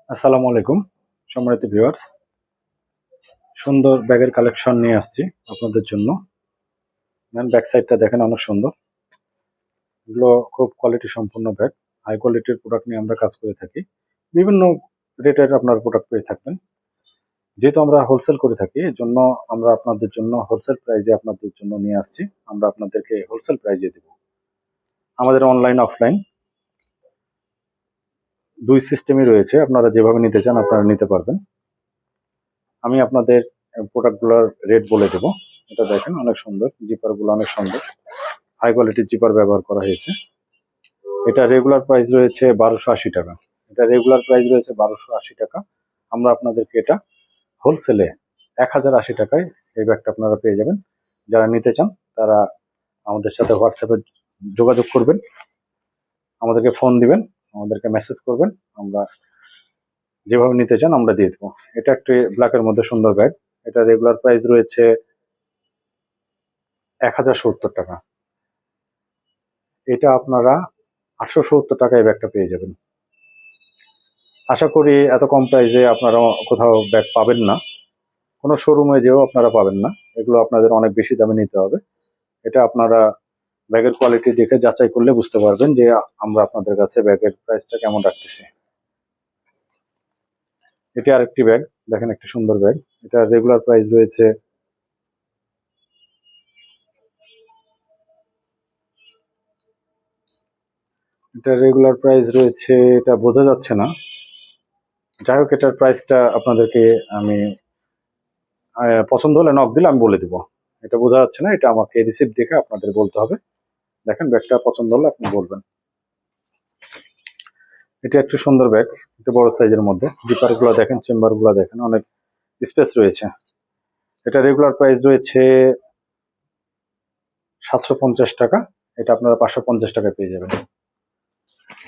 আসসালামু আলাইকুম সম্মানিত ভিউয়ার্স, সুন্দর ব্যাগের কালেকশন নিয়ে আসছি আপনাদের জন্য। ব্যাক সাইডটা দেখেন, অনেক সুন্দর। এগুলো খুব কোয়ালিটি সম্পন্ন ব্যাগ, হাই কোয়ালিটির প্রোডাক্ট নিয়ে আমরা কাজ করে থাকি। বিভিন্ন রেটের আপনার প্রোডাক্ট পেয়ে থাকবেন। যেহেতু আমরা হোলসেল করে থাকি, এর জন্য আমরা আপনাদের জন্য হোলসেল প্রাইজে আপনাদের জন্য নিয়ে আসছি। আমরা আপনাদেরকে হোলসেল প্রাইজে দেব। আমাদের অনলাইন অফলাইন দুই সিস্টেমই রয়েছে, আপনারা যেভাবে নিতে চান আপনারা নিতে পারবেন। আমি আপনাদের প্রোডাক্টগুলোর রেট বলে দেবো। এটা দেখেন, অনেক সুন্দর, জিপারগুলো অনেক সুন্দর, হাই কোয়ালিটির জিপার ব্যবহার করা হয়েছে। এটা রেগুলার প্রাইস রয়েছে 1280 টাকা। এটা রেগুলার প্রাইস রয়েছে 1280 টাকা। আমরা আপনাদেরকে এটা হোলসেলে 1080 টাকায় এই ব্যাগটা আপনারা পেয়ে যাবেন। যারা নিতে চান তারা আমাদের সাথে হোয়াটসঅ্যাপে যোগাযোগ করবেন, আমাদেরকে ফোন দিবেন, আমাদেরকে মেসেজ করবেন, আমরা যেভাবে নিতে চান আমরা দিয়ে দেবো। এটা একটি ব্ল্যাকের মধ্যে সুন্দর ব্যাগ। এটা রেগুলার প্রাইস রয়েছে 1070 টাকা। এটা আপনারা 870 টাকায় ব্যাগটা পেয়ে যাবেন। আশা করি এত কম প্রাইসে আপনারা কোথাও ব্যাগ পাবেন না, কোনো শোরুমে যেও আপনারা পাবেন না। এগুলো আপনাদের অনেক বেশি দামে নিতে হবে। এটা আপনারা ব্যাগের কোয়ালিটি দেখে যাচাই করলে বুঝতে পারবেন যে আমরা আপনাদের কাছে ব্যাগের প্রাইসটা কেমন রাখতেছি। এটা আরেকটি ব্যাগ, দেখেন একটি সুন্দর ব্যাগ। এটা রেগুলার প্রাইস রয়েছে এটা বোঝা যাচ্ছে না, যাই হোক এটার প্রাইসটা আপনাদেরকে আমি পছন্দ হলে নক দিলে আমি বলে দিব। এটা বোঝা যাচ্ছে না, এটা আমাকে রিসিপ্ট দেখে আপনাদের বলতে হবে। দেখেন ব্যাগটা পছন্দ হলে আপনি বলবেন। এটা একটু সুন্দর ব্যাগ, এটা বড় সাইজের মধ্যে। জিপার গুলো দেখেন, চেম্বার গুলো দেখেন, অনেক স্পেস রয়েছে। এটা রেগুলার প্রাইস রয়েছে 750 টাকা। এটা আপনারা 550 টাকা পেয়ে যাবেন।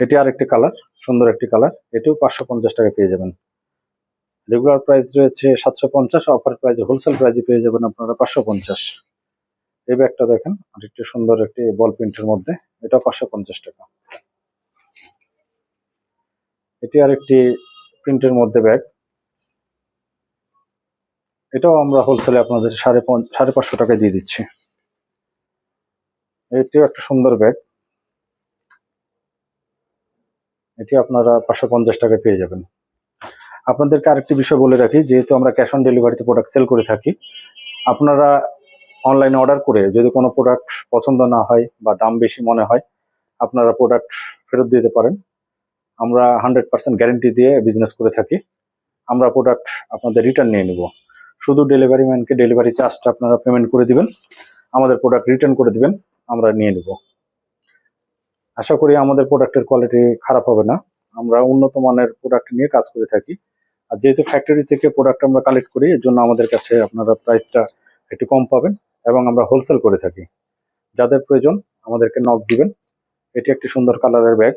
এটি আরেকটি কালার, সুন্দর একটি কালার, এটিও 550 টাকা পেয়ে যাবেন। রেগুলার প্রাইস রয়েছে 750, অফার প্রাইস হোলসেল প্রাইসে পেয়ে যাবেন আপনারা 550। এই ব্যাগটা দেখেন, আরেকটি সুন্দর একটি বল প্রিন্টের মধ্যে, এটা 550 টাকা। এটি আরেকটি প্রিন্টের মধ্যে ব্যাগ, এটাও আমরা হোলসেলে আপনাদের 550 টাকায় দিয়ে দিচ্ছি। এটিও একটা সুন্দর ব্যাগ, এটি আপনারা 550 টাকায় পেয়ে যাবেন। আপনাদেরকে আরেকটি বিষয় বলে রাখি, যেহেতু আমরা ক্যাশ অন ডেলিভারিতে প্রোডাক্ট সেল করে থাকি, আপনারা অনলাইনে অর্ডার করে যদি কোনো প্রোডাক্ট পছন্দ না হয় বা দাম বেশি মনে হয়, আপনারা প্রোডাক্ট ফেরত দিতে পারেন। আমরা 100% গ্যারেন্টি দিয়ে বিজনেস করে থাকি। আমরা প্রোডাক্ট আপনাদের রিটার্ন নিয়ে নেব। শুধু ডেলিভারি ম্যানকে ডেলিভারি চার্জটা আপনারা পেমেন্ট করে দিবেন, আমাদের প্রোডাক্ট রিটার্ন করে দিবেন, আমরা নিয়ে নেব। আশা করি আমাদের প্রোডাক্টের কোয়ালিটি খারাপ হবে না। আমরা উন্নত মানের প্রোডাক্ট নিয়ে কাজ করে থাকি। আর যেহেতু ফ্যাক্টরি থেকে প্রোডাক্ট আমরা কালেক্ট করি, এর জন্য আমাদের কাছে আপনারা প্রাইসটা একটু কম পাবেন, এবং আমরা হোলসেল করে থাকি। যাদের প্রয়োজন আমাদেরকে নক দিবেন। এটি একটি সুন্দর কালারের ব্যাগ,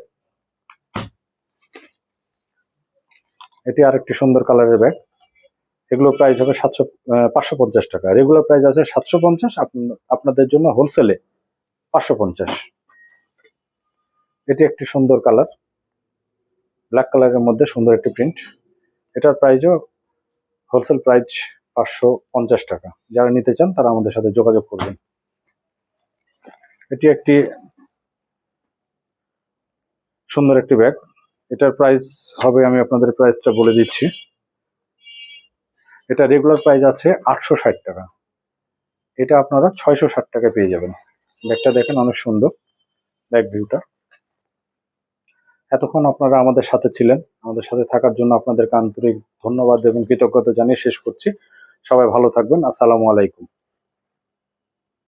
এটি আরেকটি সুন্দর কালারের ব্যাগ। এগুলো প্রাইস হবে 550 টাকা। রেগুলার প্রাইস আছে 750, আপনাদের জন্য হোলসেলে 550। এটি একটি সুন্দর কালার, ব্ল্যাক কালারের মধ্যে সুন্দর একটি প্রিন্ট। এটার প্রাইসও হোলসেল প্রাইস 550 টাকা। যারা নিতে চান তারা আমাদের সাথে যোগাযোগ করবেন। এটি একটি সুন্দর একটি ব্যাগ, এটার প্রাইস হবে, আমি আপনাদের প্রাইসটা বলে দিচ্ছি। এটা রেগুলার প্রাইস আছে 860 টাকা। এটা আপনারা 660 টাকায় পেয়ে যাবেন। ব্যাগটা দেখেন, অনেক সুন্দর ব্যাগ ভিউটা। এতক্ষণ আপনারা আমাদের সাথে ছিলেন, আমাদের সাথে থাকার জন্য আপনাদেরকে আন্তরিক ধন্যবাদ এবং কৃতজ্ঞতা জানিয়ে শেষ করছি। সবাই ভালো থাকবেন। আসসালামু আলাইকুম।